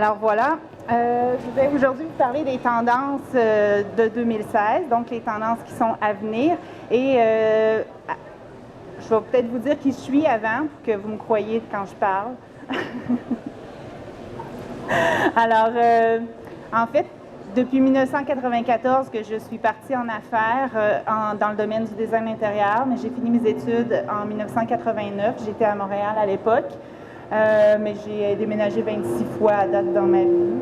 Alors voilà, je vais aujourd'hui vous parler des tendances de 2016, donc les tendances qui sont à venir. Et je vais peut-être vous dire qui je suis avant pour que vous me croyiez quand je parle. Alors, en fait, depuis 1994 que je suis partie en affaires dans le domaine du design intérieur, mais j'ai fini mes études en 1989. J'étais à Montréal à l'époque, mais j'ai déménagé 26 fois à date dans ma vie.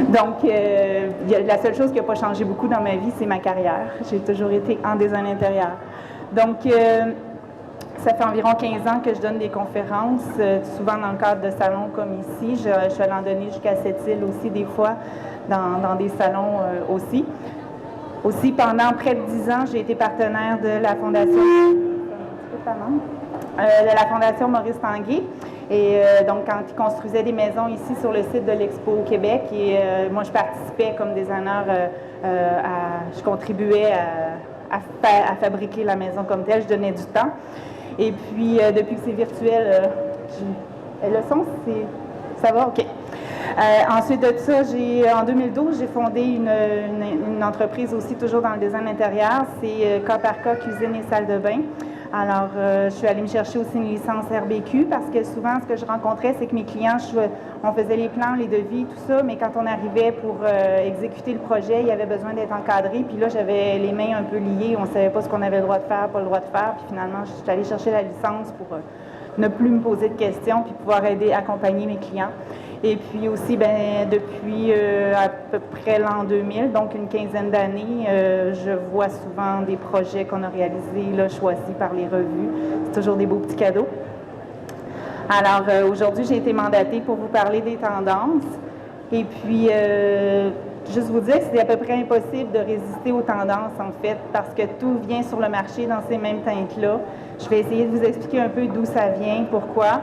Donc, la seule chose qui n'a pas changé beaucoup dans ma vie, c'est ma carrière. J'ai toujours été en design intérieur. Donc, ça fait environ 15 ans que je donne des conférences, souvent dans le cadre de salons comme ici. Je suis allée en donner jusqu'à Sept-Îles aussi, des fois, dans des salons aussi. Aussi, pendant près de 10 ans, j'ai été partenaire de la Fondation Maurice Tanguay. Et donc, quand ils construisaient des maisons ici sur le site de l'Expo au Québec, et moi, je participais comme designer, je contribuais à fabriquer la maison comme telle, je donnais du temps. Et puis, depuis que c'est virtuel, le son, ça va? OK. Ensuite de ça, en 2012, j'ai fondé une entreprise aussi, toujours dans le design intérieur. C'est Cas par Cas Cuisine et Salle de bain. Alors, je suis allée me chercher aussi une licence RBQ parce que souvent, ce que je rencontrais, c'est que mes clients, on faisait les plans, les devis, tout ça, mais quand on arrivait pour exécuter le projet, il y avait besoin d'être encadré. Puis là, j'avais les mains un peu liées, on ne savait pas ce qu'on avait le droit de faire, pas le droit de faire. Puis finalement, je suis allée chercher la licence pour ne plus me poser de questions puis pouvoir accompagner mes clients. Et puis aussi, depuis à peu près l'an 2000, donc une quinzaine d'années, je vois souvent des projets qu'on a réalisés, là, choisis par les revues. C'est toujours des beaux petits cadeaux. Alors, aujourd'hui, j'ai été mandatée pour vous parler des tendances. Et puis, juste vous dire que c'est à peu près impossible de résister aux tendances, en fait, parce que tout vient sur le marché dans ces mêmes teintes-là. Je vais essayer de vous expliquer un peu d'où ça vient, pourquoi.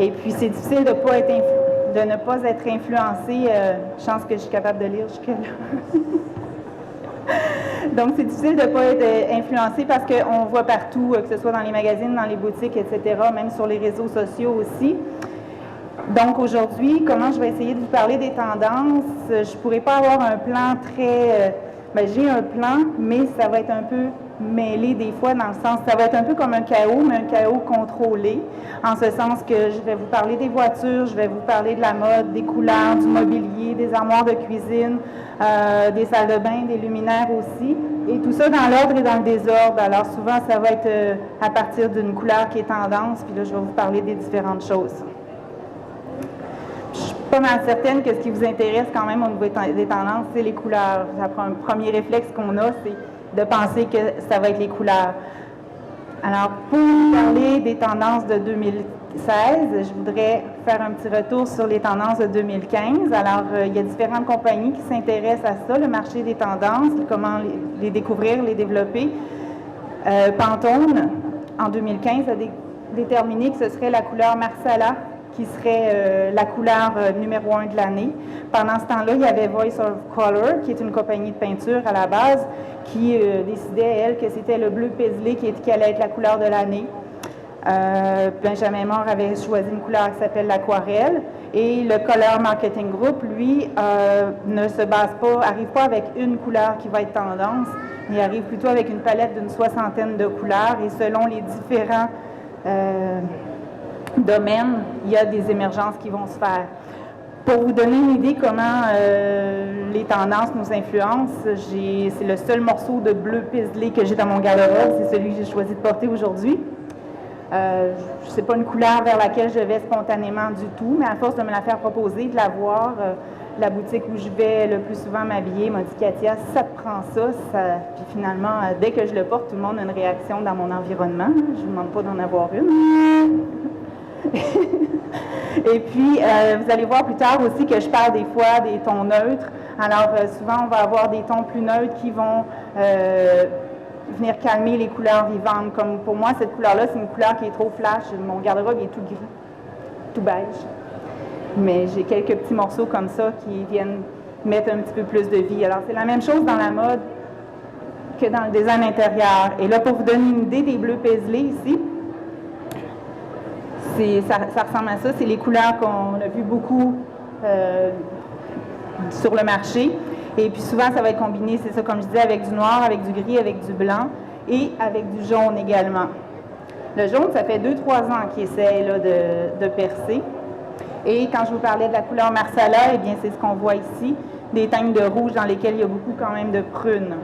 Et puis, c'est difficile de ne pas être influencé. Chance que je suis capable de lire jusque-là. Donc, c'est difficile de ne pas être influencé parce qu'on voit partout, que ce soit dans les magazines, dans les boutiques, etc., même sur les réseaux sociaux aussi. Donc, aujourd'hui, comment je vais essayer de vous parler des tendances? Je ne pourrais pas avoir un plan très... j'ai un plan, mais ça va être un peu mêlé des fois, dans le sens, ça va être un peu comme un chaos, mais un chaos contrôlé, en ce sens que je vais vous parler des voitures, je vais vous parler de la mode, des couleurs, du mobilier, des armoires de cuisine, des salles de bain, des luminaires aussi, et tout ça dans l'ordre et dans le désordre. Alors souvent, ça va être à partir d'une couleur qui est tendance, puis là, je vais vous parler des différentes choses. Je suis pas mal certaine que ce qui vous intéresse quand même au niveau des tendances, c'est les couleurs. Un premier réflexe qu'on a, c'est de penser que ça va être les couleurs. Alors, pour parler des tendances de 2016, je voudrais faire un petit retour sur les tendances de 2015. Alors, il y a différentes compagnies qui s'intéressent à ça, le marché des tendances, comment les découvrir, les développer. Pantone, en 2015, a déterminé que ce serait la couleur Marsala qui serait la couleur numéro 1 de l'année. Pendant ce temps-là, il y avait Voice of Color, qui est une compagnie de peinture à la base, qui décidait, elle, que c'était le bleu paisley qui allait être la couleur de l'année. Benjamin Moore avait choisi une couleur qui s'appelle l'aquarelle. Et le Color Marketing Group, lui, arrive pas avec une couleur qui va être tendance, il arrive plutôt avec une palette d'une 60aine de couleurs. Et selon les différents domaines, il y a des émergences qui vont se faire. Pour vous donner une idée comment les tendances nous influencent, c'est le seul morceau de bleu paisley que j'ai dans mon garde-robe, c'est celui que j'ai choisi de porter aujourd'hui. C'est pas une couleur vers laquelle je vais spontanément du tout, mais à force de me la faire proposer, de la voir, la boutique où je vais le plus souvent m'habiller m'a dit « Katia, si ça te prend ça, puis finalement, dès que je le porte, tout le monde a une réaction dans mon environnement. Je ne vous demande pas d'en avoir une. Et puis, vous allez voir plus tard aussi que je parle des fois des tons neutres. Alors, souvent, on va avoir des tons plus neutres qui vont venir calmer les couleurs vivantes. Comme pour moi, cette couleur-là, c'est une couleur qui est trop flash. Mon garde-robe est tout gris, tout beige. Mais j'ai quelques petits morceaux comme ça qui viennent mettre un petit peu plus de vie. Alors, c'est la même chose dans la mode que dans le design intérieur. Et là, pour vous donner une idée des bleus paisley ici, ça ressemble à ça. C'est les couleurs qu'on a vu beaucoup sur le marché. Et puis souvent, ça va être combiné, c'est ça, comme je disais, avec du noir, avec du gris, avec du blanc et avec du jaune également. Le jaune, ça fait 2-3 ans qu'il essaie là, de percer. Et quand je vous parlais de la couleur Marsala, eh bien, c'est ce qu'on voit ici, des teintes de rouge dans lesquelles il y a beaucoup quand même de prunes.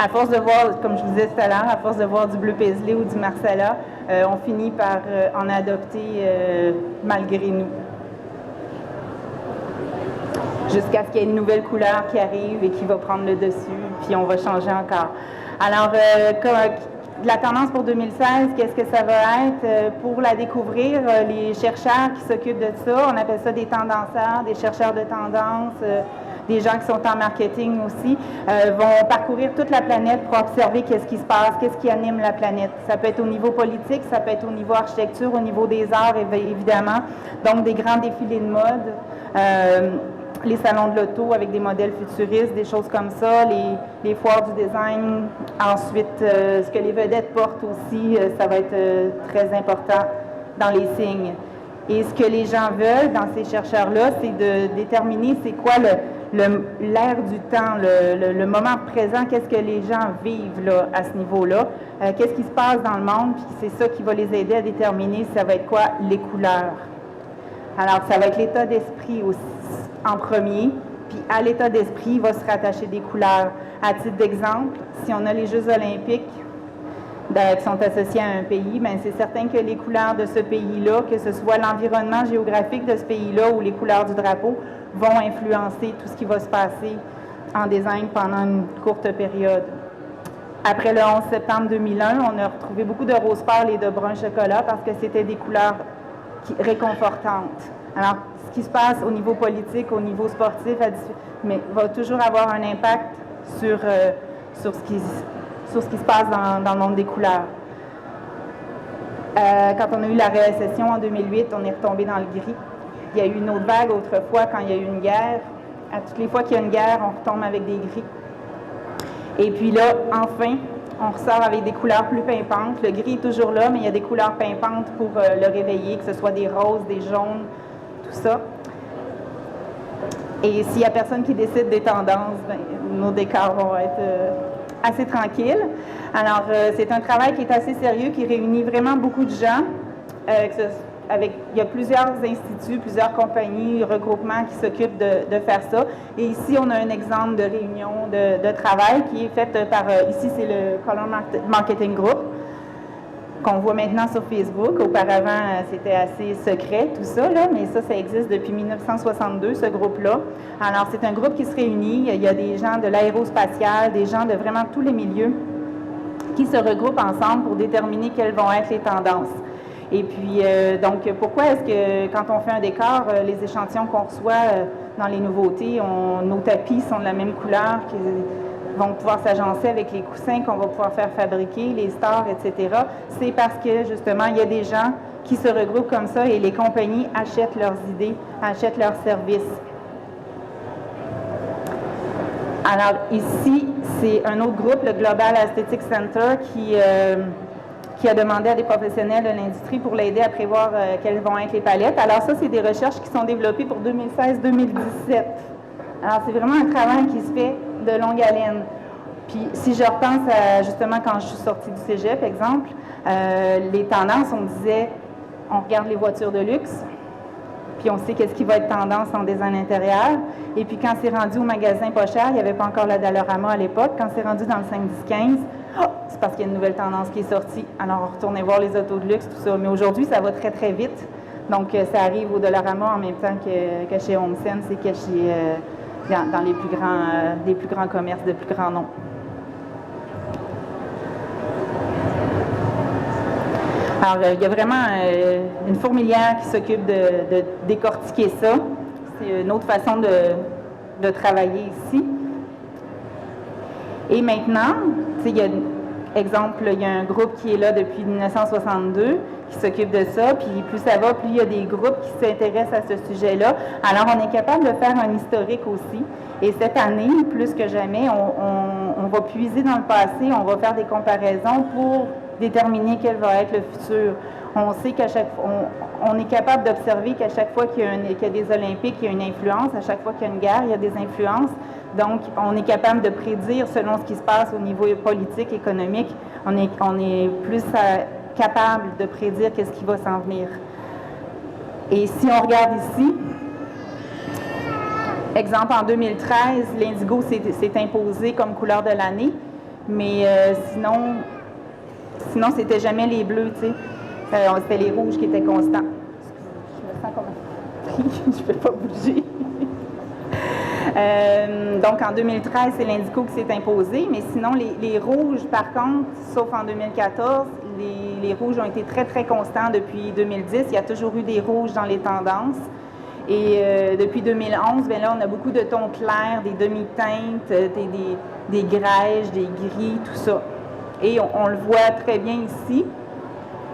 À force de voir, comme je vous disais tout à l'heure, à force de voir du bleu paisley ou du Marsala, on finit par en adopter malgré nous. Jusqu'à ce qu'il y ait une nouvelle couleur qui arrive et qui va prendre le dessus, puis on va changer encore. Alors, la tendance pour 2016, qu'est-ce que ça va être? Pour la découvrir, les chercheurs qui s'occupent de ça, on appelle ça des tendanceurs, des chercheurs de tendance, des gens qui sont en marketing aussi, vont parcourir toute la planète pour observer qu'est-ce qui se passe, qu'est-ce qui anime la planète. Ça peut être au niveau politique, ça peut être au niveau architecture, au niveau des arts, évidemment. Donc, des grands défilés de mode, les salons de l'auto avec des modèles futuristes, des choses comme ça, les foires du design. Ensuite, ce que les vedettes portent aussi, ça va être très important dans les signes. Et ce que les gens veulent dans ces chercheurs-là, c'est de déterminer c'est quoi l'air du temps, le moment présent, qu'est-ce que les gens vivent là, à ce niveau-là, qu'est-ce qui se passe dans le monde, puis c'est ça qui va les aider à déterminer ça va être quoi les couleurs. Alors, ça va être l'état d'esprit aussi en premier, puis à l'état d'esprit, il va se rattacher des couleurs. À titre d'exemple, si on a les Jeux olympiques qui sont associés à un pays, bien, c'est certain que les couleurs de ce pays-là, que ce soit l'environnement géographique de ce pays-là ou les couleurs du drapeau, vont influencer tout ce qui va se passer en design pendant une courte période. Après le 11 septembre 2001, on a retrouvé beaucoup de rose pâle et de brun chocolat parce que c'était des couleurs réconfortantes. Alors, ce qui se passe au niveau politique, au niveau sportif, mais va toujours avoir un impact sur ce qui se passe dans le monde des couleurs. Quand on a eu la récession en 2008, on est retombé dans le gris. Il y a eu une autre vague autrefois quand il y a eu une guerre. À toutes les fois qu'il y a une guerre, on retombe avec des gris. Et puis là, enfin, on ressort avec des couleurs plus pimpantes. Le gris est toujours là, mais il y a des couleurs pimpantes pour le réveiller, que ce soit des roses, des jaunes, tout ça. Et s'il n'y a personne qui décide des tendances, bien, nos décors vont être assez tranquilles. Alors, c'est un travail qui est assez sérieux, qui réunit vraiment beaucoup de gens. Il y a plusieurs instituts, plusieurs compagnies, regroupements qui s'occupent de faire ça. Et ici, on a un exemple de réunion de travail qui est faite par, ici, c'est le Color Marketing Group, qu'on voit maintenant sur Facebook. Auparavant, c'était assez secret, tout ça, là, mais ça existe depuis 1962, ce groupe-là. Alors, c'est un groupe qui se réunit. Il y a des gens de l'aérospatial, des gens de vraiment tous les milieux qui se regroupent ensemble pour déterminer quelles vont être les tendances. Et puis, donc, pourquoi est-ce que quand on fait un décor, les échantillons qu'on reçoit dans les nouveautés, nos tapis sont de la même couleur, qui vont pouvoir s'agencer avec les coussins qu'on va pouvoir faire fabriquer, les stores, etc. C'est parce que, justement, il y a des gens qui se regroupent comme ça et les compagnies achètent leurs idées, achètent leurs services. Alors, ici, c'est un autre groupe, le Global Aesthetic Center, qui a demandé à des professionnels de l'industrie pour l'aider à prévoir quelles vont être les palettes. Alors ça, c'est des recherches qui sont développées pour 2016-2017. Alors c'est vraiment un travail qui se fait de longue haleine. Puis si je repense à, justement, quand je suis sortie du cégep, exemple, les tendances, on disait, on regarde les voitures de luxe, puis on sait qu'est-ce qui va être tendance en design intérieur. Et puis quand c'est rendu au magasin pas cher, il n'y avait pas encore la Dollarama à l'époque, quand c'est rendu dans le 5-10-15, c'est parce qu'il y a une nouvelle tendance qui est sortie. Alors, on retournait voir les autos de luxe, tout ça. Mais aujourd'hui, ça va très, très vite. Donc, ça arrive au Dollarama en même temps que chez HomeSense et que chez, dans les plus grands commerces de plus grands noms. Alors, il y a vraiment une fourmilière qui s'occupe de décortiquer ça. C'est une autre façon de travailler ici. Et maintenant, il y a exemple, il y a un groupe qui est là depuis 1962 qui s'occupe de ça, puis plus ça va, plus il y a des groupes qui s'intéressent à ce sujet-là. Alors, on est capable de faire un historique aussi. Et cette année, plus que jamais, on va puiser dans le passé, on va faire des comparaisons pour déterminer quel va être le futur. On sait qu'à chaque fois, on est capable d'observer qu'à chaque fois qu'il y a des Olympiques, il y a une influence. À chaque fois qu'il y a une guerre, il y a des influences. Donc, on est capable de prédire selon ce qui se passe au niveau politique, économique. On est plus capable de prédire qu'est-ce qui va s'en venir. Et si on regarde ici, exemple, en 2013, l'indigo s'est imposé comme couleur de l'année, mais sinon, c'était jamais les bleus, tu sais. C'était les rouges qui étaient constants. Je me sens comme je ne peux pas bouger. Donc, en 2013, c'est l'indigo qui s'est imposé, mais sinon, les rouges, par contre, sauf en 2014, les rouges ont été très, très constants depuis 2010. Il y a toujours eu des rouges dans les tendances. Et depuis 2011, bien là, on a beaucoup de tons clairs, des demi-teintes, des grèges, des gris, tout ça. Et on le voit très bien ici.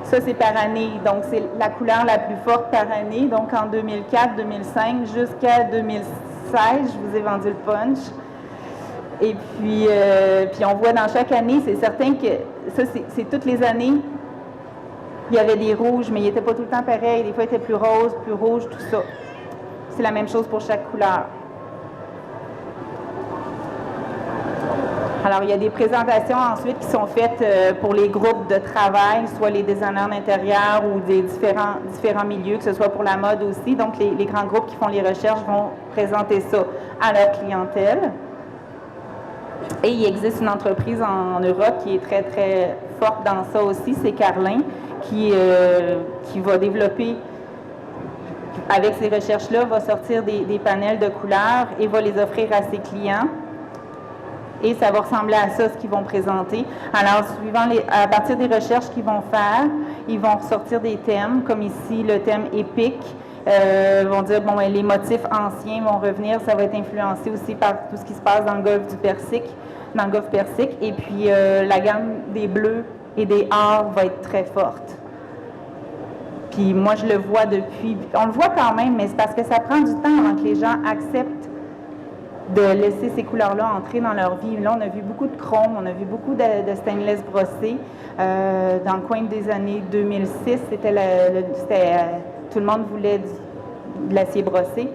Ça, c'est par année. Donc, c'est la couleur la plus forte par année. Donc, en 2004, 2005, jusqu'à 2016, je vous ai vendu le punch. Et puis on voit dans chaque année, c'est certain que ça, c'est toutes les années, il y avait des rouges, mais ils n'étaient pas tout le temps pareils. Des fois, ils étaient plus roses, plus rouges, tout ça. C'est la même chose pour chaque couleur. Alors, il y a des présentations ensuite qui sont faites pour les groupes de travail, soit les designers d'intérieur ou des différents milieux, que ce soit pour la mode aussi. Donc, les grands groupes qui font les recherches vont présenter ça à leur clientèle. Et il existe une entreprise en Europe qui est très, très forte dans ça aussi, c'est Carlin, qui va développer, avec ces recherches-là, va sortir des panels de couleurs et va les offrir à ses clients. Et ça va ressembler à ça, ce qu'ils vont présenter. Alors, à partir des recherches qu'ils vont faire, ils vont ressortir des thèmes, comme ici, le thème épique. Vont dire, bon, les motifs anciens vont revenir. Ça va être influencé aussi par tout ce qui se passe dans le golfe Persique. Et puis, la gamme des bleus et des or va être très forte. Puis, moi, je le vois depuis... On le voit quand même, mais c'est parce que ça prend du temps avant que les gens acceptent de laisser ces couleurs-là entrer dans leur vie. Là, on a vu beaucoup de chrome, on a vu beaucoup de stainless brossé. Dans le coin des années 2006, tout le monde voulait de l'acier brossé.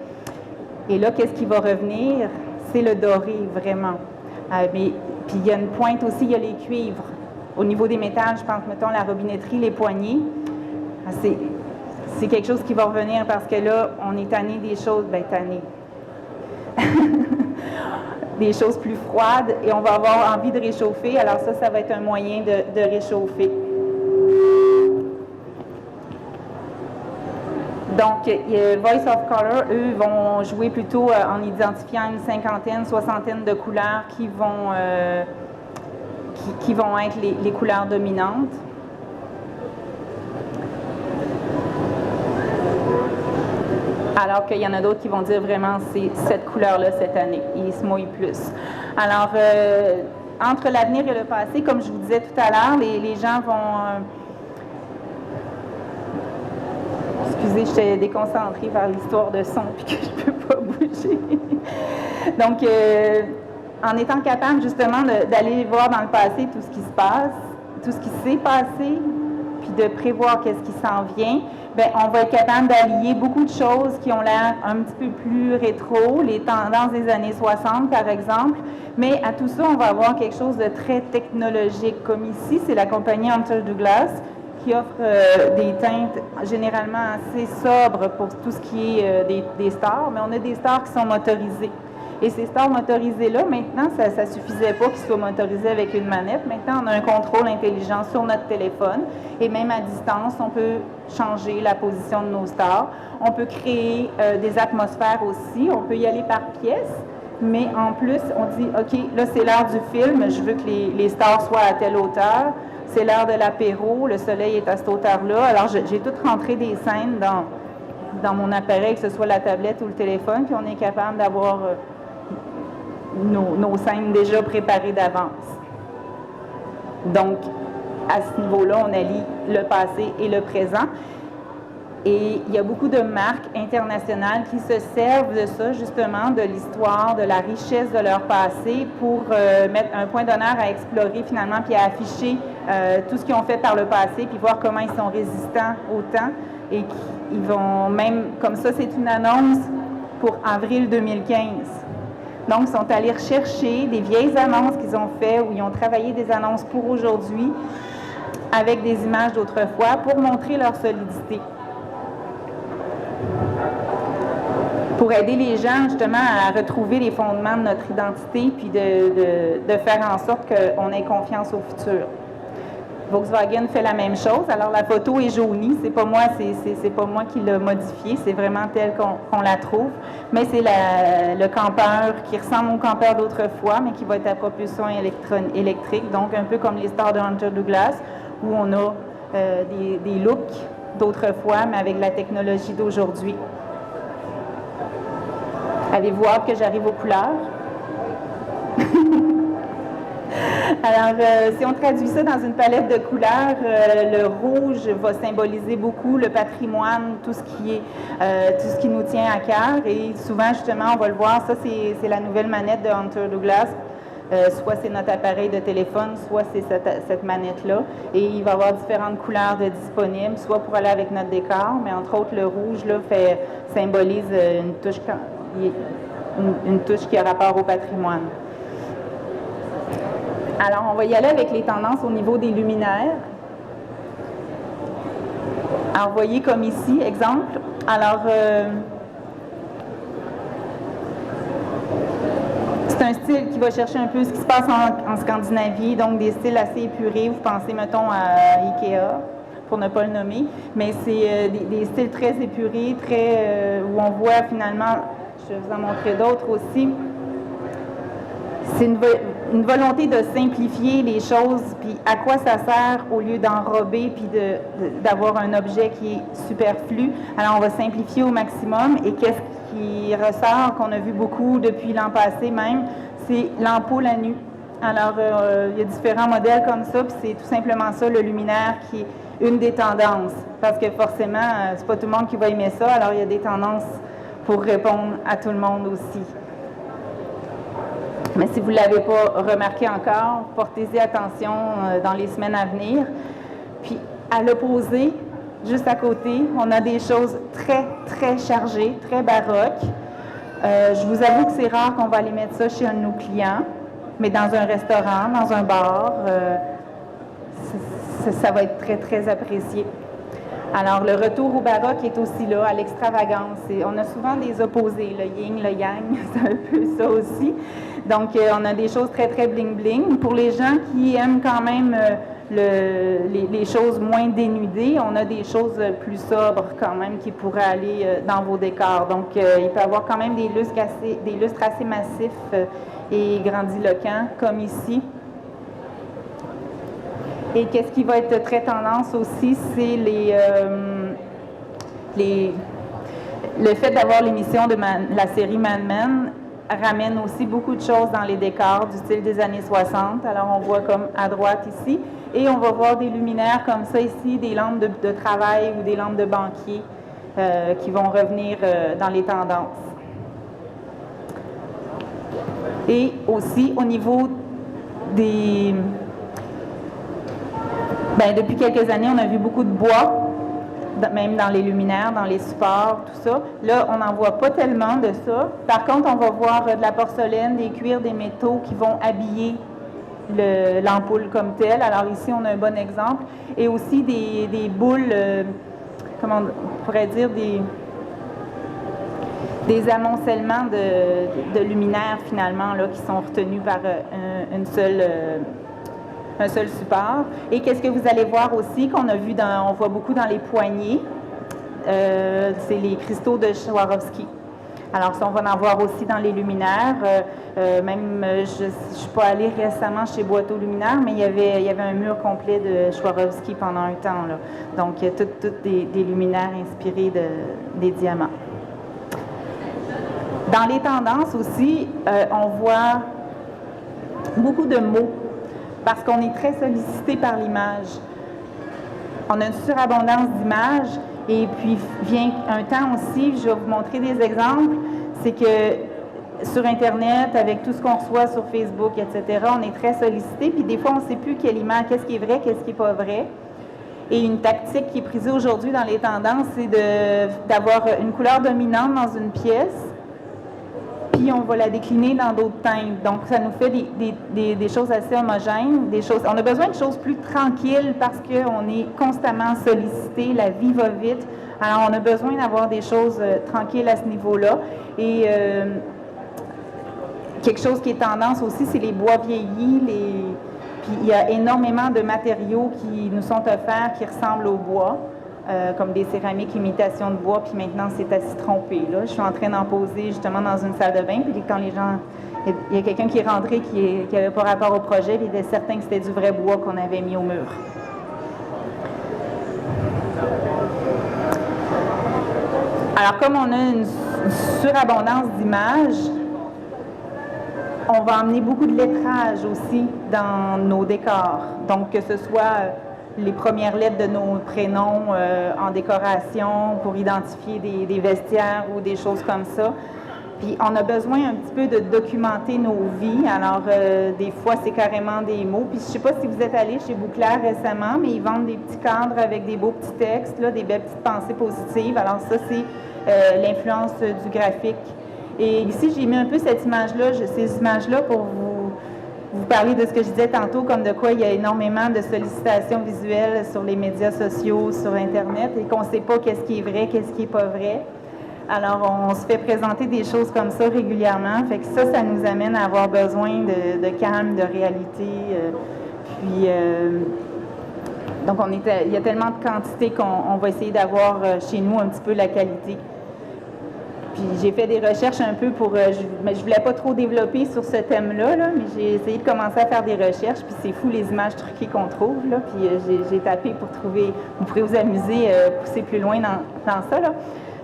Et là, qu'est-ce qui va revenir? C'est le doré, vraiment. Puis il y a une pointe aussi, il y a les cuivres. Au niveau des métals, je pense, mettons, la robinetterie, les poignées. C'est quelque chose qui va revenir parce que là, on est tanné des choses, des choses plus froides et on va avoir envie de réchauffer. Alors ça va être un moyen de réchauffer. Donc, Voice of Color, eux, vont jouer plutôt en identifiant une cinquantaine, soixantaine de couleurs qui vont être les couleurs dominantes. Alors qu'il y en a d'autres qui vont dire vraiment c'est cette couleur-là cette année, et ils se mouillent plus. Alors, entre l'avenir et le passé, comme je vous disais tout à l'heure, les gens vont... Excusez, j'étais déconcentrée vers l'histoire de son puis que je ne peux pas bouger. Donc, en étant capable justement d'aller voir dans le passé tout ce qui se passe, tout ce qui s'est passé, puis de prévoir qu'est-ce qui s'en vient, bien, on va être capable d'allier beaucoup de choses qui ont l'air un petit peu plus rétro, les tendances des années 60 par exemple, mais à tout ça, on va avoir quelque chose de très technologique. Comme ici, c'est la compagnie Hunter Douglas qui offre des teintes généralement assez sobres pour tout ce qui est des stars, mais on a des stars qui sont motorisées. Et ces stars motorisées-là, maintenant, ça ne suffisait pas qu'ils soient motorisés avec une manette. Maintenant, on a un contrôle intelligent sur notre téléphone. Et même à distance, on peut changer la position de nos stars. On peut créer des atmosphères aussi. On peut y aller par pièce. Mais en plus, on dit, OK, là, c'est l'heure du film. Je veux que les stars soient à telle hauteur. C'est l'heure de l'apéro. Le soleil est à cette hauteur-là. Alors, j'ai tout rentré des scènes dans mon appareil, que ce soit la tablette ou le téléphone. Puis on est capable d'avoir... Nos scènes déjà préparées d'avance. Donc, à ce niveau-là, on allie le passé et le présent. Et il y a beaucoup de marques internationales qui se servent de ça, justement, de l'histoire, de la richesse de leur passé pour mettre un point d'honneur à explorer finalement, puis à afficher tout ce qu'ils ont fait par le passé, puis voir comment ils sont résistants au temps. Et ils vont même, comme ça, c'est une annonce pour avril 2015. Donc, ils sont allés rechercher des vieilles annonces qu'ils ont faites, où ils ont travaillé des annonces pour aujourd'hui, avec des images d'autrefois, pour montrer leur solidité. Pour aider les gens, justement, à retrouver les fondements de notre identité, puis de faire en sorte qu'on ait confiance au futur. Volkswagen fait la même chose. Alors, la photo est jaunie. C'est pas moi qui l'ai modifiée. C'est vraiment tel qu'on la trouve. Mais c'est le campeur qui ressemble au campeur d'autrefois, mais qui va être à propulsion électrique. Donc, un peu comme les stars de Hunter Douglas, où on a des looks d'autrefois, mais avec la technologie d'aujourd'hui. Avez-vous hâte que j'arrive aux couleurs? Alors, si on traduit ça dans une palette de couleurs, le rouge va symboliser beaucoup le patrimoine, tout ce qui nous tient à cœur. Et souvent, justement, on va le voir, ça, c'est la nouvelle manette de Hunter Douglas. Soit c'est notre appareil de téléphone, soit c'est cette manette-là. Et il va y avoir différentes couleurs disponibles, soit pour aller avec notre décor, mais entre autres, le rouge là, symbolise une touche qui a rapport au patrimoine. Alors, on va y aller avec les tendances au niveau des luminaires. Alors, vous voyez comme ici, exemple. Alors, c'est un style qui va chercher un peu ce qui se passe en Scandinavie, donc des styles assez épurés. Vous pensez, mettons, à Ikea, pour ne pas le nommer. Mais c'est des styles très épurés, où on voit finalement, je vais vous en montrer d'autres aussi. C'est une volonté de simplifier les choses, puis à quoi ça sert au lieu d'enrober, puis d'avoir un objet qui est superflu. Alors, on va simplifier au maximum. Et qu'est-ce qui ressort, qu'on a vu beaucoup depuis l'an passé même, c'est l'ampoule à nu. Alors, il y a différents modèles comme ça, puis c'est tout simplement ça, le luminaire, qui est une des tendances. Parce que forcément, c'est pas tout le monde qui va aimer ça, alors il y a des tendances pour répondre à tout le monde aussi. Mais si vous ne l'avez pas remarqué encore, portez-y attention dans les semaines à venir. Puis, à l'opposé, juste à côté, on a des choses très, très chargées, très baroques. Je vous avoue que c'est rare qu'on va aller mettre ça chez un de nos clients, mais dans un restaurant, dans un bar, ça va être très, très apprécié. Alors, le retour au baroque est aussi là, à l'extravagance. On a souvent des opposés, le yin, le yang, c'est un peu ça aussi. Donc, on a des choses très, très bling-bling. Pour les gens qui aiment quand même les choses moins dénudées, on a des choses plus sobres quand même qui pourraient aller dans vos décors. Donc, il peut y avoir quand même des lustres assez massifs et grandiloquents, comme ici. Et qu'est-ce qui va être très tendance aussi, c'est le fait d'avoir l'émission de la série Mad Men ramène aussi beaucoup de choses dans les décors du style des années 60. Alors, on voit comme à droite ici. Et on va voir des luminaires comme ça ici, des lampes de travail ou des lampes de banquier qui vont revenir dans les tendances. Et aussi, au niveau des... depuis quelques années, on a vu beaucoup de bois, même dans les luminaires, dans les supports, tout ça. Là, on n'en voit pas tellement de ça. Par contre, on va voir de la porcelaine, des cuirs, des métaux qui vont habiller l'ampoule comme telle. Alors ici, on a un bon exemple. Et aussi des boules, comment on pourrait dire, des amoncellements de luminaires, finalement, là, qui sont retenus par un seul support. Et qu'est-ce que vous allez voir aussi, on voit beaucoup dans les poignées, c'est les cristaux de Swarovski. Alors, ça, on va en voir aussi dans les luminaires. Je ne suis pas allée récemment chez Boîteau Luminaire, mais il y avait un mur complet de Swarovski pendant un temps, là. Donc, toutes des luminaires inspirés des diamants. Dans les tendances aussi, on voit beaucoup de mots, parce qu'on est très sollicité par l'image. On a une surabondance d'images Et puis vient un temps aussi, je vais vous montrer des exemples, c'est que sur Internet, avec tout ce qu'on reçoit sur Facebook, etc., on est très sollicité, puis des fois, on ne sait plus quelle image, qu'est-ce qui est vrai, qu'est-ce qui n'est pas vrai. Et une tactique qui est prisée aujourd'hui dans les tendances, c'est d'avoir une couleur dominante dans une pièce, puis on va la décliner dans d'autres teintes. Donc, ça nous fait des choses assez homogènes, on a besoin de choses plus tranquilles parce qu'on est constamment sollicité, la vie va vite. Alors, on a besoin d'avoir des choses tranquilles à ce niveau-là. Et quelque chose qui est tendance aussi, c'est les bois vieillis, puis il y a énormément de matériaux qui nous sont offerts qui ressemblent au bois, comme des céramiques imitation de bois, puis maintenant c'est à s'y tromper. Là. Je suis en train d'en poser justement dans une salle de bain, puis quand les gens... Il y a quelqu'un qui est rentré qui n'avait pas rapport au projet, puis il était certain que c'était du vrai bois qu'on avait mis au mur. Alors comme on a une surabondance d'images, on va emmener beaucoup de lettrage aussi dans nos décors. Donc, que ce soit les premières lettres de nos prénoms en décoration pour identifier des vestiaires ou des choses comme ça. Puis, on a besoin un petit peu de documenter nos vies. Alors, des fois, c'est carrément des mots. Puis, je ne sais pas si vous êtes allé chez Bouclair récemment, mais ils vendent des petits cadres avec des beaux petits textes, là, des belles petites pensées positives. Alors, ça, c'est l'influence du graphique. Et ici, j'ai mis un peu cette image-là, ces images-là pour vous parler de ce que je disais tantôt, comme de quoi il y a énormément de sollicitations visuelles sur les médias sociaux, sur Internet, et qu'on ne sait pas qu'est-ce qui est vrai, qu'est-ce qui n'est pas vrai. Alors, on se fait présenter des choses comme ça régulièrement. Fait que ça nous amène à avoir besoin de calme, de réalité. Donc, il y a tellement de quantité qu'on va essayer d'avoir chez nous un petit peu la qualité. Puis j'ai fait des recherches un peu mais je voulais pas trop développer sur ce thème-là, là, mais j'ai essayé de commencer à faire des recherches, puis c'est fou les images truquées qu'on trouve, là, puis j'ai tapé pour trouver, vous pourrez vous amuser, pousser plus loin dans ça, là.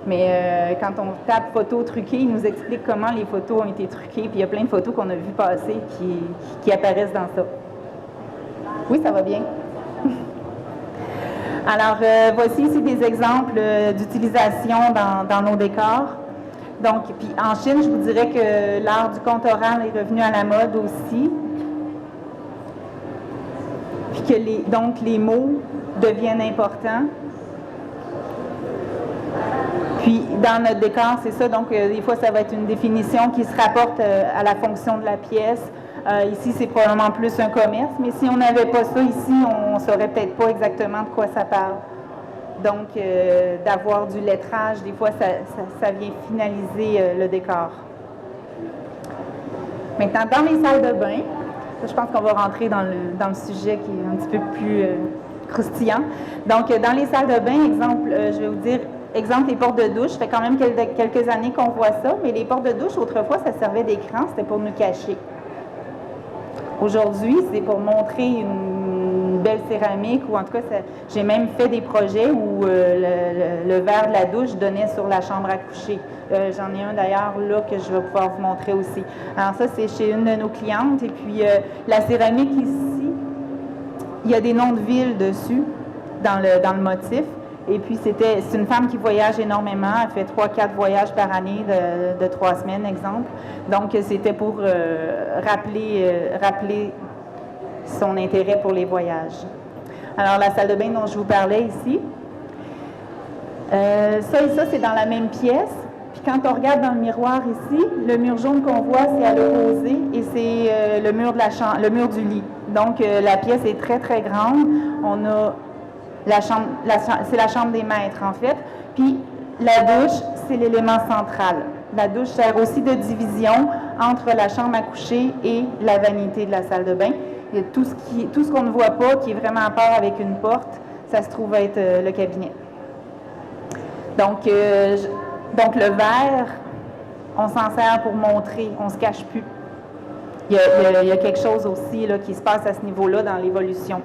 Mais quand on tape photos truquées, il nous explique comment les photos ont été truquées, puis il y a plein de photos qu'on a vues passer qui apparaissent dans ça. Oui, ça va bien. Alors, voici ici des exemples d'utilisation dans nos décors. Donc, puis en Chine, je vous dirais que l'art du conte oral est revenu à la mode aussi. Puis que donc les mots deviennent importants. Puis dans notre décor, c'est ça, donc des fois ça va être une définition qui se rapporte à la fonction de la pièce. Ici, c'est probablement plus un commerce, mais si on n'avait pas ça ici, on ne saurait peut-être pas exactement de quoi ça parle. Donc, d'avoir du lettrage, des fois, ça vient finaliser le décor. Maintenant, dans les salles de bain, je pense qu'on va rentrer dans le sujet qui est un petit peu plus croustillant. Donc, dans les salles de bain, exemple, je vais vous dire, exemple, les portes de douche. Ça fait quand même quelques années qu'on voit ça, mais les portes de douche, autrefois, ça servait d'écran, c'était pour nous cacher. Aujourd'hui, c'est pour montrer une belle céramique, ou en tout cas, j'ai même fait des projets où le verre de la douche donnait sur la chambre à coucher. J'en ai un d'ailleurs là que je vais pouvoir vous montrer aussi. Alors ça, c'est chez une de nos clientes. Et puis, la céramique ici, il y a des noms de villes dessus, dans le motif. Et puis, c'est une femme qui voyage énormément. Elle fait 3-4 voyages par année de 3 semaines, exemple. Donc, c'était pour rappeler son intérêt pour les voyages. Alors, la salle de bain dont je vous parlais ici, ça et ça, c'est dans la même pièce. Puis quand on regarde dans le miroir ici, le mur jaune qu'on voit, c'est à l'opposé et c'est le mur du lit. Donc, la pièce est très, très grande. On a c'est la chambre des maîtres, en fait. Puis, la douche, c'est l'élément central. La douche sert aussi de division entre la chambre à coucher et la vanité de la salle de bain. Et tout ce qu'on ne voit pas, qui est vraiment à part avec une porte, ça se trouve être le cabinet. Donc, le verre, on s'en sert pour montrer, on ne se cache plus. Il y a quelque chose aussi là, qui se passe à ce niveau-là dans l'évolution.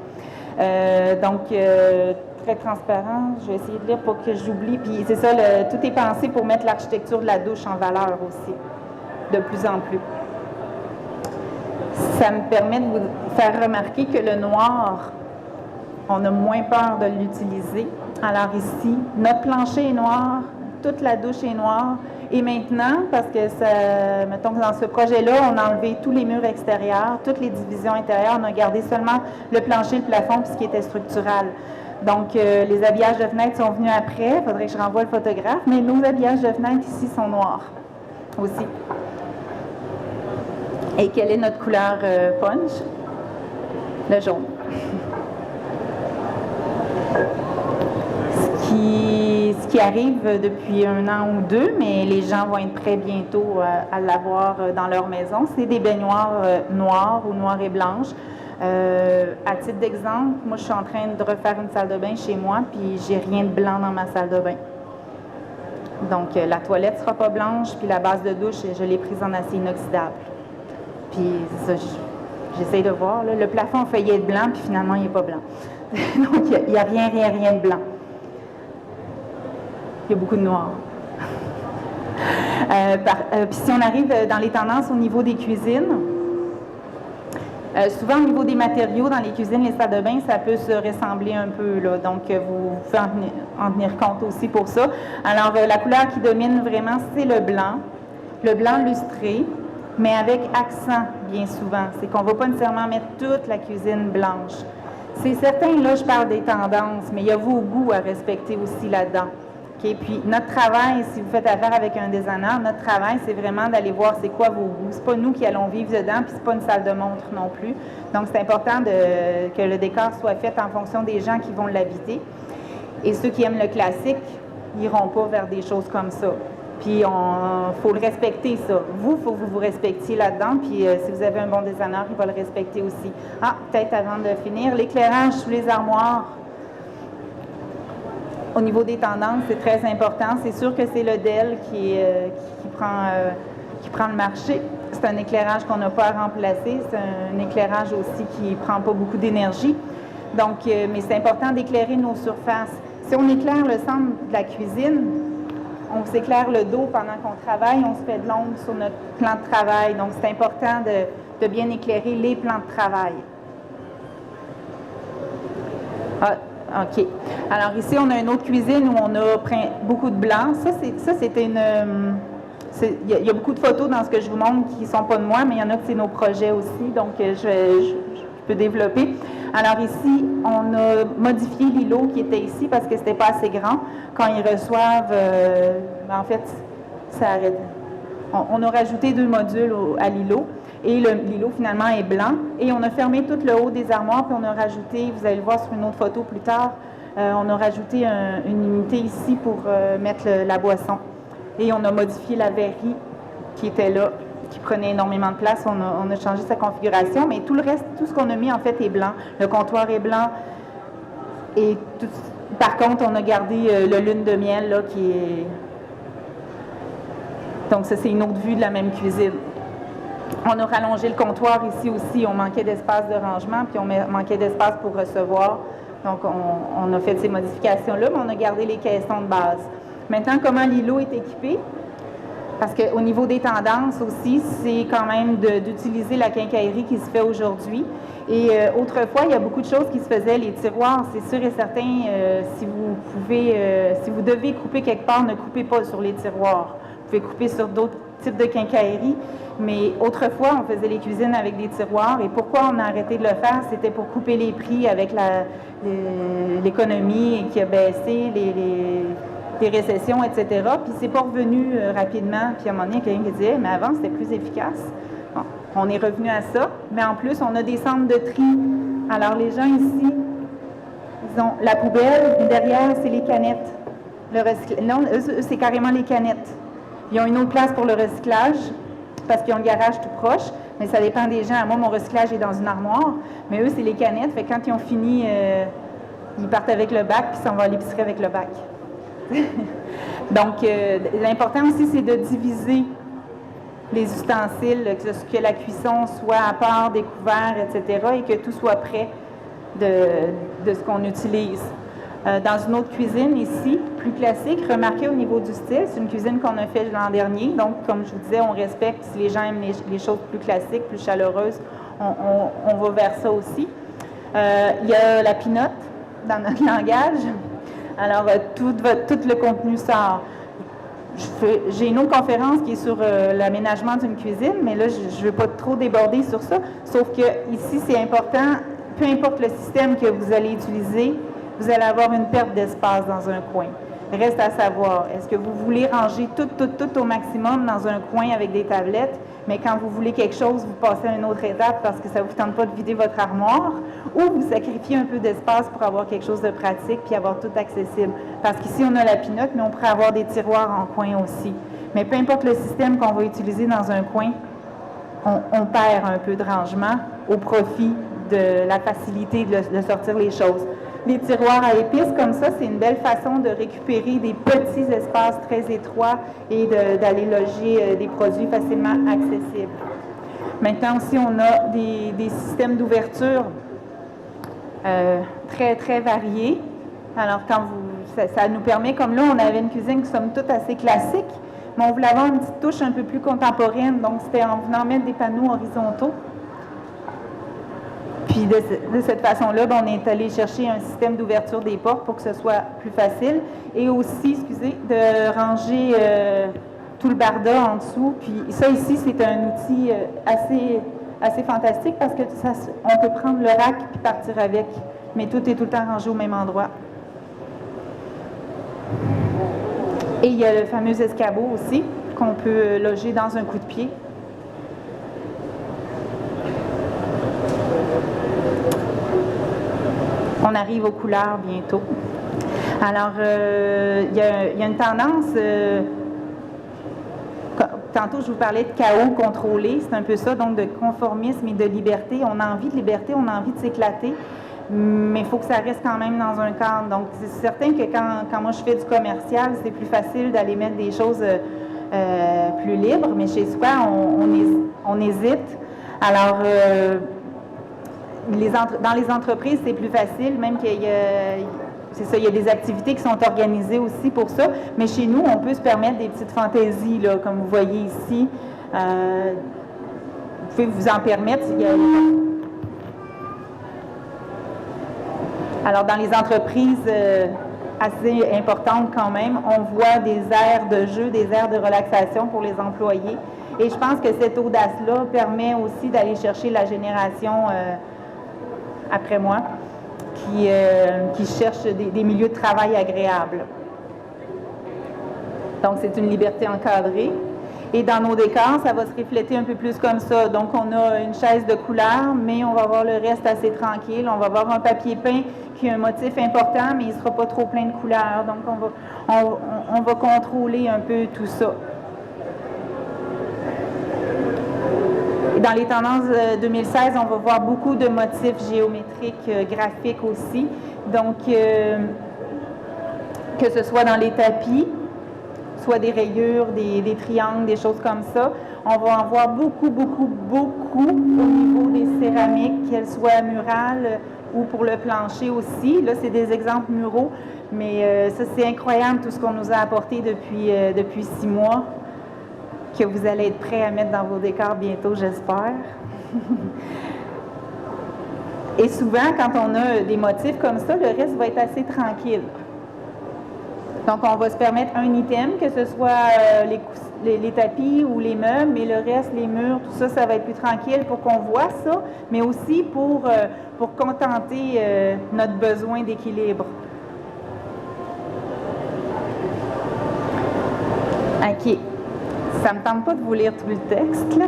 Très transparent. Je vais essayer de lire pour que j'oublie. Puis c'est ça, tout est pensé pour mettre l'architecture de la douche en valeur aussi, de plus en plus. Ça me permet de vous faire remarquer que le noir, on a moins peur de l'utiliser. Alors ici, notre plancher est noir, toute la douche est noire. Et maintenant, parce que mettons que dans ce projet-là, on a enlevé tous les murs extérieurs, toutes les divisions intérieures, on a gardé seulement le plancher, le plafond, puis ce qui était structural. Donc, les habillages de fenêtres sont venus après, il faudrait que je renvoie le photographe, mais nos habillages de fenêtres ici sont noirs aussi. Et quelle est notre couleur punch? Le jaune. Ce qui arrive depuis 1 an ou 2, mais les gens vont être prêts bientôt à l'avoir dans leur maison, c'est des baignoires noires ou noires et blanches. À titre d'exemple, moi je suis en train de refaire une salle de bain chez moi, puis j'ai rien de blanc dans ma salle de bain. Donc la toilette ne sera pas blanche, puis la base de douche, je l'ai prise en acier inoxydable. Puis ça, j'essaie de voir, là, le plafond a failli être blanc, puis finalement il n'est pas blanc. Donc il n'y a rien de blanc. Il y a beaucoup de noir. Puis si on arrive dans les tendances au niveau des cuisines, souvent au niveau des matériaux dans les cuisines, les salles de bain, ça peut se ressembler un peu, là. Donc vous pouvez en tenir compte aussi pour ça. Alors la couleur qui domine vraiment, c'est le blanc lustré, mais avec accent bien souvent. C'est qu'on ne va pas nécessairement mettre toute la cuisine blanche. C'est certain, là je parle des tendances, mais il y a vos goûts à respecter aussi là-dedans. Okay? Puis notre travail, si vous faites affaire avec un designer, notre travail, c'est vraiment d'aller voir c'est quoi vos goûts. C'est pas nous qui allons vivre dedans, puis c'est pas une salle de montre non plus. Donc c'est important que le décor soit fait en fonction des gens qui vont l'habiter. Et ceux qui aiment le classique n'iront pas vers des choses comme ça. Puis il faut le respecter, ça. Vous, il faut que vous vous respectiez là-dedans, puis si vous avez un bon designer, il va le respecter aussi. Ah, peut-être avant de finir, l'éclairage sous les armoires. Au niveau des tendances, c'est très important. C'est sûr que c'est le DEL qui prend le marché. C'est un éclairage qu'on n'a pas à remplacer. C'est un éclairage aussi qui ne prend pas beaucoup d'énergie. Donc, mais c'est important d'éclairer nos surfaces. Si on éclaire le centre de la cuisine, on s'éclaire le dos pendant qu'on travaille, on se fait de l'ombre sur notre plan de travail. Donc, c'est important de bien éclairer les plans de travail. Ah, OK. Alors ici, on a une autre cuisine où on a beaucoup de blanc. Ça, c'était une... Il y a beaucoup de photos dans ce que je vous montre qui ne sont pas de moi, mais il y en a que c'est nos projets aussi, donc je peux développer. Alors ici, on a modifié l'îlot qui était ici parce que ce n'était pas assez grand. Quand ils reçoivent, en fait, ça arrête. On a rajouté 2 modules à l'îlot. Et l'îlot, finalement, est blanc. Et on a fermé tout le haut des armoires, puis on a rajouté, vous allez le voir sur une autre photo plus tard, on a rajouté une unité ici pour mettre la boisson. Et on a modifié la verrie qui était là, qui prenait énormément de place. On a changé sa configuration, mais tout le reste, tout ce qu'on a mis, en fait, est blanc. Le comptoir est blanc. Et par contre, on a gardé le lune de miel, là, qui est... Donc, ça, c'est une autre vue de la même cuisine. On a rallongé le comptoir ici aussi. On manquait d'espace de rangement, puis on manquait d'espace pour recevoir. Donc, on a fait ces modifications-là, mais on a gardé les caissons de base. Maintenant, comment l'îlot est équipé? Parce qu'au niveau des tendances aussi, c'est quand même d'utiliser la quincaillerie qui se fait aujourd'hui. Et autrefois, il y a beaucoup de choses qui se faisaient. Les tiroirs, c'est sûr et certain, si vous devez couper quelque part, ne coupez pas sur les tiroirs. Vous pouvez couper sur d'autres types de quincaillerie. Mais autrefois, on faisait les cuisines avec des tiroirs. Et pourquoi on a arrêté de le faire? C'était pour couper les prix avec l'économie qui a baissé, les récessions, etc. Puis c'est pas revenu rapidement. Puis à un moment donné, il y a quelqu'un qui disait, mais avant, c'était plus efficace. Bon, on est revenu à ça. Mais en plus, on a des centres de tri. Alors, les gens ici, ils ont la poubelle. Derrière, c'est les canettes. Non, eux, c'est carrément les canettes. Ils ont une autre place pour le recyclage, parce qu'ils ont le garage tout proche, mais ça dépend des gens. Moi, mon recyclage est dans une armoire, mais eux, c'est les canettes. Fait que quand ils ont fini, ils partent avec le bac, puis s'en vont à l'épicerie avec le bac. Donc, l'important aussi, c'est de diviser les ustensiles, que la cuisson soit à part des couverts, etc., et que tout soit prêt de ce qu'on utilise. Dans une autre cuisine ici, plus classique, remarquez au niveau du style, c'est une cuisine qu'on a faite l'an dernier, donc comme je vous disais, on respecte, si les gens aiment les choses plus classiques, plus chaleureuses, on va vers ça aussi. Il y a la pinotte dans notre langage. Alors, tout le contenu sort. J'ai une autre conférence qui est sur l'aménagement d'une cuisine, mais là, je ne veux pas trop déborder sur ça, sauf que ici, c'est important, peu importe le système que vous allez utiliser, vous allez avoir une perte d'espace dans un coin. Reste à savoir, est-ce que vous voulez ranger tout au maximum dans un coin avec des tablettes, mais quand vous voulez quelque chose, vous passez à une autre étape parce que ça ne vous tente pas de vider votre armoire, ou vous sacrifiez un peu d'espace pour avoir quelque chose de pratique puis avoir tout accessible. Parce qu'ici, on a la pinotte, mais on pourrait avoir des tiroirs en coin aussi. Mais peu importe le système qu'on va utiliser dans un coin, on perd un peu de rangement au profit de la facilité de sortir les choses. Les tiroirs à épices, comme ça, c'est une belle façon de récupérer des petits espaces très étroits et d'aller loger des produits facilement accessibles. Maintenant aussi, on a des systèmes d'ouverture très, très variés. Alors, ça nous permet, comme là, on avait une cuisine qui somme toute assez classique, mais on voulait avoir une petite touche un peu plus contemporaine, donc c'était en venant mettre des panneaux horizontaux. Puis de cette façon-là, on est allé chercher un système d'ouverture des portes pour que ce soit plus facile. Et aussi, de ranger tout le barda en dessous. Puis ça ici, c'est un outil assez fantastique parce que on peut prendre le rack et partir avec. Mais tout est tout le temps rangé au même endroit. Et il y a le fameux escabeau aussi qu'on peut loger dans un coup de pied. On arrive aux couleurs bientôt. Alors, il y a une tendance, tantôt je vous parlais de chaos contrôlé, c'est un peu ça, donc de conformisme et de liberté. On a envie de liberté, on a envie de s'éclater, mais il faut que ça reste quand même dans un cadre. Donc, c'est certain que quand moi je fais du commercial, c'est plus facile d'aller mettre des choses plus libres, mais chez soi, on hésite. Alors, dans les entreprises, c'est plus facile, même qu'il y a des activités qui sont organisées aussi pour ça, mais chez nous, on peut se permettre des petites fantaisies, là, comme vous voyez ici. Vous pouvez vous en permettre. Alors, dans les entreprises assez importantes quand même, on voit des aires de jeu, des aires de relaxation pour les employés. Et je pense que cette audace-là permet aussi d'aller chercher la génération après moi, qui cherche des milieux de travail agréables. Donc, c'est une liberté encadrée. Et dans nos décors, ça va se refléter un peu plus comme ça. Donc, on a une chaise de couleur, mais on va avoir le reste assez tranquille. On va avoir un papier peint qui a un motif important, mais il ne sera pas trop plein de couleurs. Donc, on va contrôler un peu tout ça. Dans les tendances 2016, on va voir beaucoup de motifs géométriques, graphiques aussi. Donc, que ce soit dans les tapis, soit des rayures, des triangles, des choses comme ça. On va en voir beaucoup au niveau des céramiques, qu'elles soient murales ou pour le plancher aussi. Là, c'est des exemples muraux, mais ça, c'est incroyable tout ce qu'on nous a apporté depuis 6 mois. Que vous allez être prêts à mettre dans vos décors bientôt, j'espère. Et souvent, quand on a des motifs comme ça, le reste va être assez tranquille. Donc, on va se permettre un item, que ce soit les tapis ou les meubles, mais le reste, les murs, tout ça, ça va être plus tranquille pour qu'on voit ça, mais aussi pour contenter notre besoin d'équilibre. OK. Ça ne me tente pas de vous lire tout le texte, là.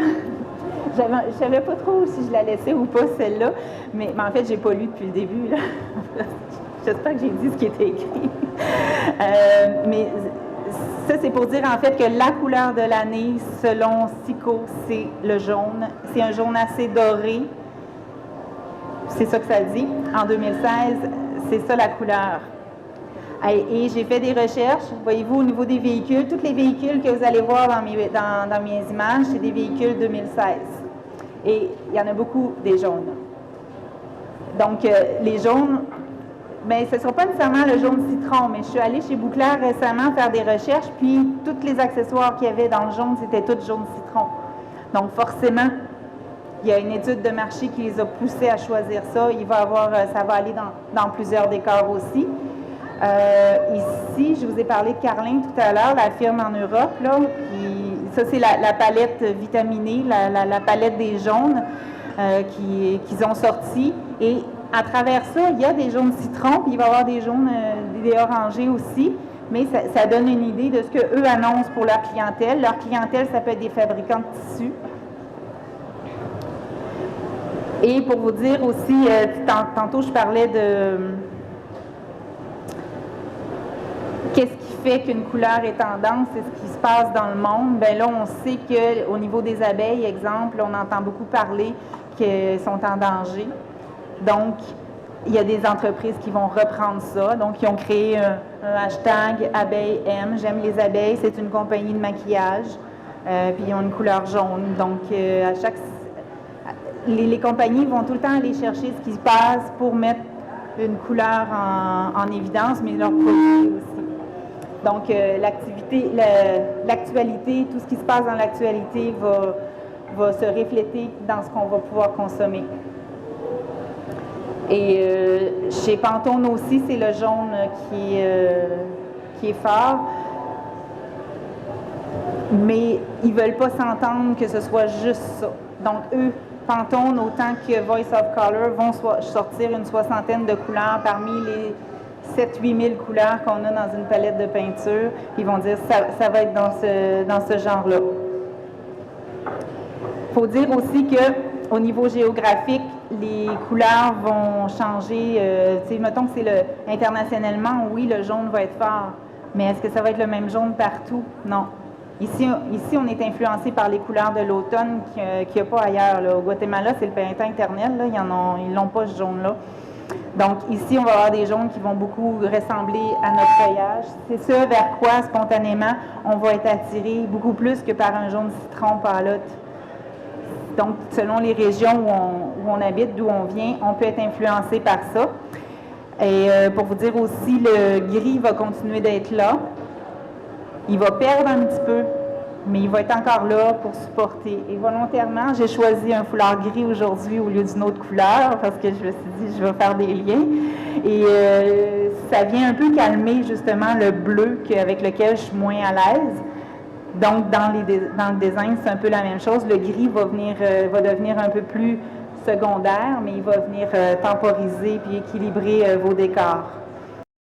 Je ne savais pas trop si je la laissais ou pas, celle-là, mais en fait, je n'ai pas lu depuis le début, là. J'espère que j'ai dit ce qui était écrit. Mais ça, c'est pour dire, en fait, que la couleur de l'année, selon SICO, c'est le jaune. C'est un jaune assez doré. C'est ça que ça dit. En 2016, c'est ça la couleur. Et j'ai fait des recherches, voyez-vous, au niveau des véhicules. Tous les véhicules que vous allez voir dans mes images, c'est des véhicules 2016. Et il y en a beaucoup des jaunes. Donc, les jaunes, bien, ce ne sera pas nécessairement le jaune citron, mais je suis allée chez Bouclair récemment faire des recherches, puis tous les accessoires qu'il y avait dans le jaune, c'était tout jaune citron. Donc, forcément, il y a une étude de marché qui les a poussés à choisir ça. Ça va aller dans plusieurs décors aussi. Ici, je vous ai parlé de Carling tout à l'heure, la firme en Europe, là, ça c'est la palette vitaminée, la palette des jaunes qu'ils ont sorti. Et à travers ça, il y a des jaunes citron, puis il va y avoir des jaunes, des orangés aussi, mais ça donne une idée de ce qu'eux annoncent pour leur clientèle. Leur clientèle, ça peut être des fabricants de tissus. Et pour vous dire aussi, tantôt je parlais de qu'est-ce qui fait qu'une couleur est tendance, c'est ce qui se passe dans le monde. Bien là, on sait qu'au niveau des abeilles, exemple, on entend beaucoup parler qu'elles sont en danger. Donc, il y a des entreprises qui vont reprendre ça. Donc, ils ont créé un hashtag abeilles aiment. J'aime les abeilles. C'est une compagnie de maquillage. Puis, ils ont une couleur jaune. Donc, à chaque... Les compagnies vont tout le temps aller chercher ce qui se passe pour mettre une couleur en évidence, mais leurs produits aussi. Donc, l'actualité, tout ce qui se passe dans l'actualité va se refléter dans ce qu'on va pouvoir consommer. Et chez Pantone aussi, c'est le jaune qui est fort. Mais ils ne veulent pas s'entendre que ce soit juste ça. Donc, eux, Pantone, autant que Voice of Color, vont sortir une soixantaine de couleurs parmi les 7-8 000 couleurs qu'on a dans une palette de peinture. Ils vont dire ça va être dans ce genre-là. Il faut dire aussi qu'au niveau géographique, les couleurs vont changer. Mettons que c'est internationalement, oui, le jaune va être fort. Mais est-ce que ça va être le même jaune partout? Non. Ici, on est influencé par les couleurs de l'automne qu'il n'y a pas ailleurs. Là. Au Guatemala, c'est le printemps éternel. Là. Ils n'ont pas ce jaune-là. Donc, ici, on va avoir des jaunes qui vont beaucoup ressembler à notre feuillage. C'est ce vers quoi, spontanément, on va être attiré beaucoup plus que par un jaune citron pâlotte. Donc, selon les régions où on habite, d'où on vient, on peut être influencé par ça. Et pour vous dire aussi, le gris va continuer d'être là. Il va perdre un petit peu, mais il va être encore là pour supporter. Et volontairement, j'ai choisi un foulard gris aujourd'hui au lieu d'une autre couleur parce que je me suis dit, je vais faire des liens. Et ça vient un peu calmer justement le bleu avec lequel je suis moins à l'aise. Donc, dans le design, c'est un peu la même chose. Le gris va devenir un peu plus secondaire, mais il va venir temporiser puis équilibrer vos décors.